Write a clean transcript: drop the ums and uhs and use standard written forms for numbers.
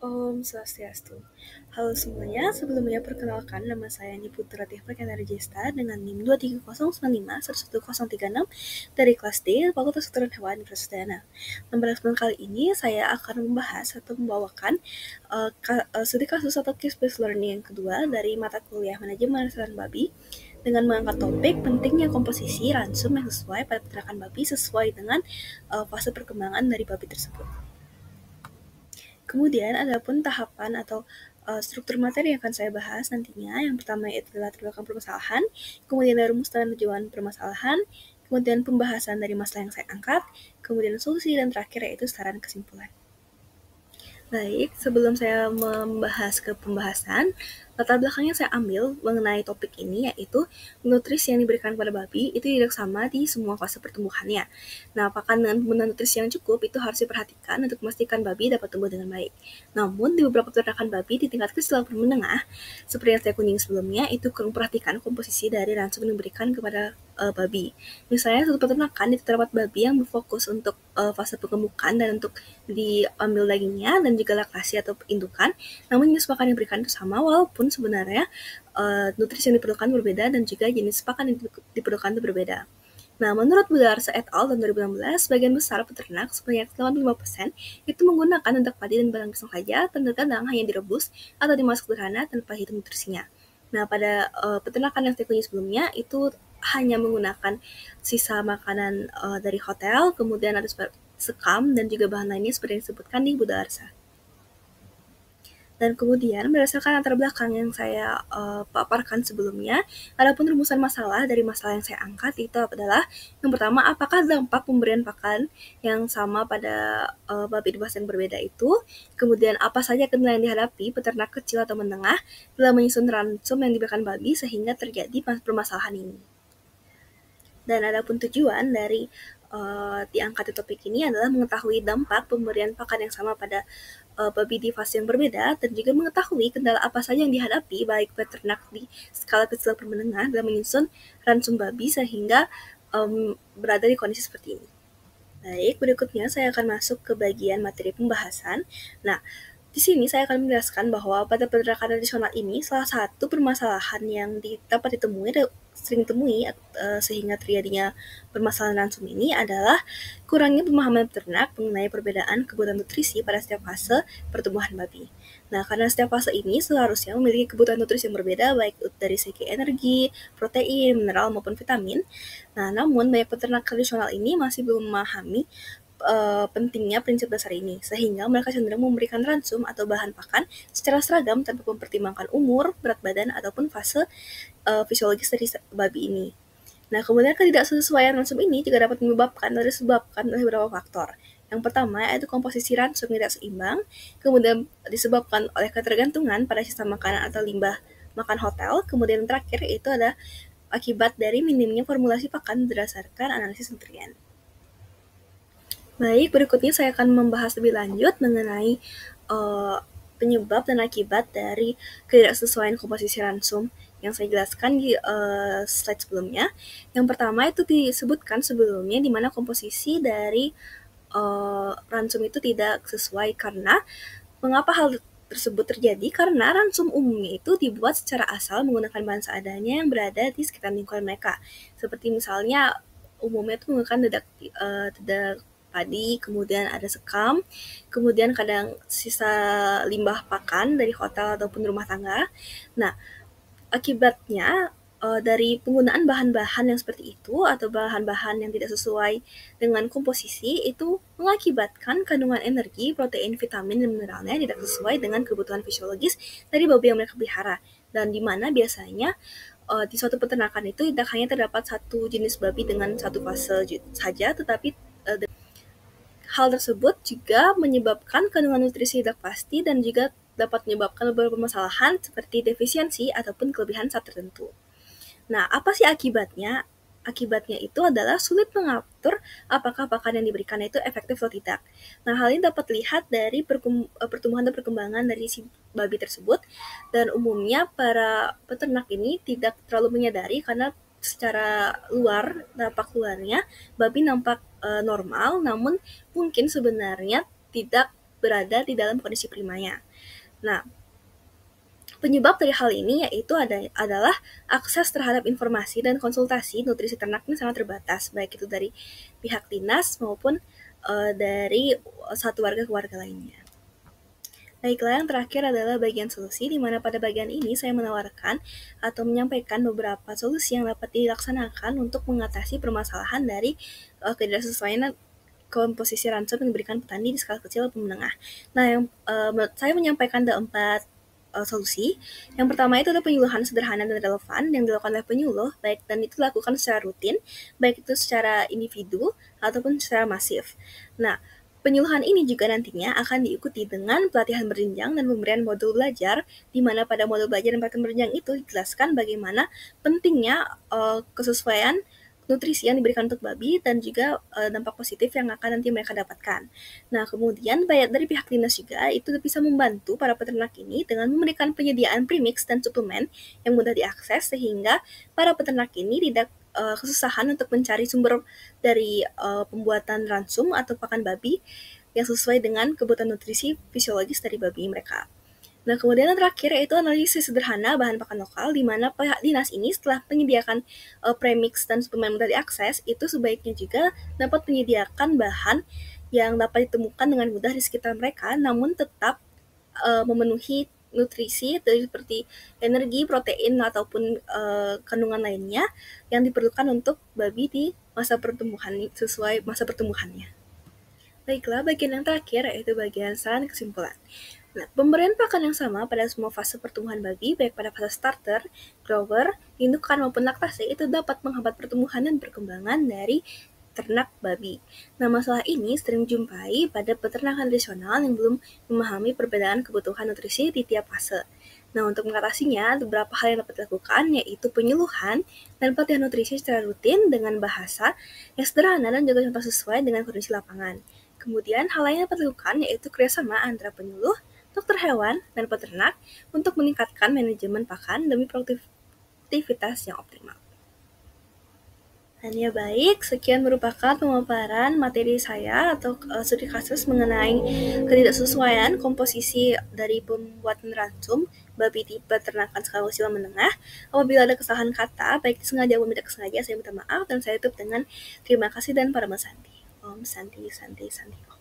Om Swastiastu. Halo semuanya, sebelumnya perkenalkan nama saya Niputra Tivrakenarjesta dengan NIM 23095-11036 dari kelas D, Fakultas Kedokteran Hewan Universitas Udayana. Pada kesempatan kali ini saya akan membahas atau membawakan studi kasus atau case based learning yang kedua dari mata kuliah Manajemen Restoran Babi dengan mengangkat topik pentingnya komposisi ransum yang sesuai pada peternakan babi sesuai dengan fase perkembangan dari babi tersebut. Kemudian ada pun tahapan atau struktur materi yang akan saya bahas nantinya. Yang pertama itu adalah latar belakang permasalahan, kemudian ada rumus dan tujuan permasalahan, kemudian pembahasan dari masalah yang saya angkat, kemudian solusi, dan terakhir yaitu saran kesimpulan. Baik, sebelum saya membahas ke pembahasan, latar belakangnya saya ambil mengenai topik ini yaitu nutrisi yang diberikan pada babi itu tidak sama di semua fase pertumbuhannya. Nah, pakan dengan penggunaan nutrisi yang cukup itu harus diperhatikan untuk memastikan babi dapat tumbuh dengan baik. Namun, di beberapa peternakan babi di tingkat kecil atau menengah, seperti yang saya kunjungi sebelumnya, itu kurang perhatikan komposisi dari ransum yang diberikan kepada babi. Misalnya, satu peternakan itu terdapat babi yang berfokus untuk fase pengemukan dan untuk diambil dagingnya dan juga laktasi atau indukan, namun jenis pakan yang diberikan itu sama walaupun sebenarnya nutrisi yang diperlukan berbeda dan juga jenis pakan yang diperlukan itu berbeda. Nah, menurut Budarsa et al. Tahun 2016, sebagian besar peternak sebanyak 85% itu menggunakan untuk padi dan barang pisang saja, terkadang hanya direbus atau dimasak sederhana tanpa hitung nutrisinya. Nah, pada peternakan yang saya kunjungi sebelumnya itu hanya menggunakan sisa makanan dari hotel, kemudian ada sekam dan juga bahan lainnya seperti yang disebutkan di Budarsa. Dan kemudian berdasarkan latar belakang yang saya paparkan sebelumnya, adapun rumusan masalah dari masalah yang saya angkat itu adalah yang pertama, apakah dampak pemberian pakan yang sama pada babi dewasa yang berbeda itu, kemudian apa saja kendala yang dihadapi peternak kecil atau menengah dalam menyusun ransum yang diberikan babi sehingga terjadi permasalahan ini. Dan adapun tujuan dari diangkat topik ini adalah mengetahui dampak pemberian pakan yang sama pada babi di fase yang berbeda dan juga mengetahui kendala apa saja yang dihadapi baik peternak di skala kecil atau menengah dalam menyusun ransum babi sehingga berada di kondisi seperti ini. Baik, berikutnya saya akan masuk ke bagian materi pembahasan. Nah, di sini saya akan menjelaskan bahwa pada peternakan tradisional ini salah satu permasalahan yang dapat sering ditemui sehingga terjadinya permasalahan ransum ini adalah kurangnya pemahaman peternak mengenai perbedaan kebutuhan nutrisi pada setiap fase pertumbuhan babi. Nah, karena setiap fase ini seharusnya memiliki kebutuhan nutrisi yang berbeda baik dari segi energi, protein, mineral maupun vitamin. Nah, namun banyak peternak tradisional ini masih belum memahami pentingnya prinsip dasar ini, sehingga mereka cenderung memberikan ransum atau bahan pakan secara seragam tanpa mempertimbangkan umur, berat badan, ataupun fase fisiologis dari babi ini. Nah, kemudian ketidaksesuaian ransum ini juga dapat disebabkan oleh beberapa faktor. Yang pertama yaitu komposisi ransum yang tidak seimbang, kemudian disebabkan oleh ketergantungan pada sisa makanan atau limbah makan hotel, kemudian yang terakhir itu ada akibat dari minimnya formulasi pakan berdasarkan analisis nutrien. Baik, berikutnya saya akan membahas lebih lanjut mengenai penyebab dan akibat dari ketidaksesuaian komposisi ransum yang saya jelaskan di slide sebelumnya. Yang pertama itu disebutkan sebelumnya di mana komposisi dari ransum itu tidak sesuai karena mengapa hal tersebut terjadi? Karena ransum umumnya itu dibuat secara asal menggunakan bahan seadanya yang berada di sekitar lingkungan mereka. Seperti misalnya umumnya itu menggunakan dedak padi, kemudian ada sekam, kemudian kadang sisa limbah pakan dari hotel ataupun rumah tangga. Nah, akibatnya dari penggunaan bahan-bahan yang seperti itu atau bahan-bahan yang tidak sesuai dengan komposisi itu mengakibatkan kandungan energi, protein, vitamin, dan mineralnya tidak sesuai dengan kebutuhan fisiologis dari babi yang mereka pelihara. Dan di mana biasanya di suatu peternakan itu tidak hanya terdapat satu jenis babi dengan satu fase saja, tetapi hal tersebut juga menyebabkan kandungan nutrisi tidak pasti dan juga dapat menyebabkan beberapa permasalahan seperti defisiensi ataupun kelebihan zat tertentu. Nah, apa sih akibatnya? Akibatnya itu adalah sulit mengatur apakah pakan yang diberikan itu efektif atau tidak. Nah, hal ini dapat dilihat dari pertumbuhan dan perkembangan dari si babi tersebut, dan umumnya para peternak ini tidak terlalu menyadari karena secara tampak luarnya babi nampak normal, namun mungkin sebenarnya tidak berada di dalam kondisi primanya. Nah, penyebab dari hal ini yaitu adalah akses terhadap informasi dan konsultasi nutrisi ternak ini sangat terbatas, baik itu dari pihak dinas maupun dari satu warga ke warga lainnya. Baiklah, yang terakhir adalah bagian solusi, di mana pada bagian ini saya menawarkan atau menyampaikan beberapa solusi yang dapat dilaksanakan untuk mengatasi permasalahan dari ketidaksesuaian komposisi ransum yang diberikan petani di skala kecil maupun menengah. Nah, saya menyampaikan ada 4 solusi. Yang pertama itu adalah penyuluhan sederhana dan relevan yang dilakukan oleh penyuluh, baik dan itu dilakukan secara rutin, baik itu secara individu ataupun secara masif. Nah, penyuluhan ini juga nantinya akan diikuti dengan pelatihan berjenjang dan pemberian modul belajar, di mana pada modul belajar dan pelatihan berjenjang itu dijelaskan bagaimana pentingnya kesesuaian nutrisi yang diberikan untuk babi dan juga dampak positif yang akan nanti mereka dapatkan. Nah, kemudian dari pihak dinas juga itu bisa membantu para peternak ini dengan memberikan penyediaan premix dan suplemen yang mudah diakses sehingga para peternak ini tidak kesusahan untuk mencari sumber dari pembuatan ransum atau pakan babi yang sesuai dengan kebutuhan nutrisi fisiologis dari babi mereka. Nah, kemudian yang terakhir yaitu analisis sederhana bahan pakan lokal, di mana pihak dinas ini setelah menyediakan premix dan suplemen mudah diakses, itu sebaiknya juga dapat menyediakan bahan yang dapat ditemukan dengan mudah di sekitar mereka, namun tetap memenuhi nutrisi seperti energi, protein, ataupun kandungan lainnya yang diperlukan untuk babi di masa pertumbuhan sesuai masa pertumbuhannya. Baiklah, bagian yang terakhir yaitu bagian saran kesimpulan. Nah, pemberian pakan yang sama pada semua fase pertumbuhan babi, baik pada fase starter, grower, indukan maupun laktase, itu dapat menghambat pertumbuhan dan perkembangan dari ternak babi. Nah, masalah ini sering dijumpai pada peternakan tradisional yang belum memahami perbedaan kebutuhan nutrisi di tiap fase. Nah, untuk mengatasinya, beberapa hal yang dapat dilakukan yaitu penyuluhan dan pelatihan nutrisi secara rutin dengan bahasa yang sederhana dan juga contoh sesuai dengan kondisi lapangan. Kemudian, hal lain yang dapat dilakukan yaitu kerjasama antara penyuluh, dokter hewan, dan peternak untuk meningkatkan manajemen pakan demi produktivitas yang optimal. Dan ya baik, sekian merupakan pemaparan materi saya atau studi kasus mengenai ketidaksesuaian komposisi dari pembuatan ransum babi di peternakan skala kecil menengah. Apabila ada kesalahan kata, baik disengaja maupun tidak sengaja, saya minta maaf dan saya tutup dengan terima kasih dan para Santi. Om Santi Santi Santi.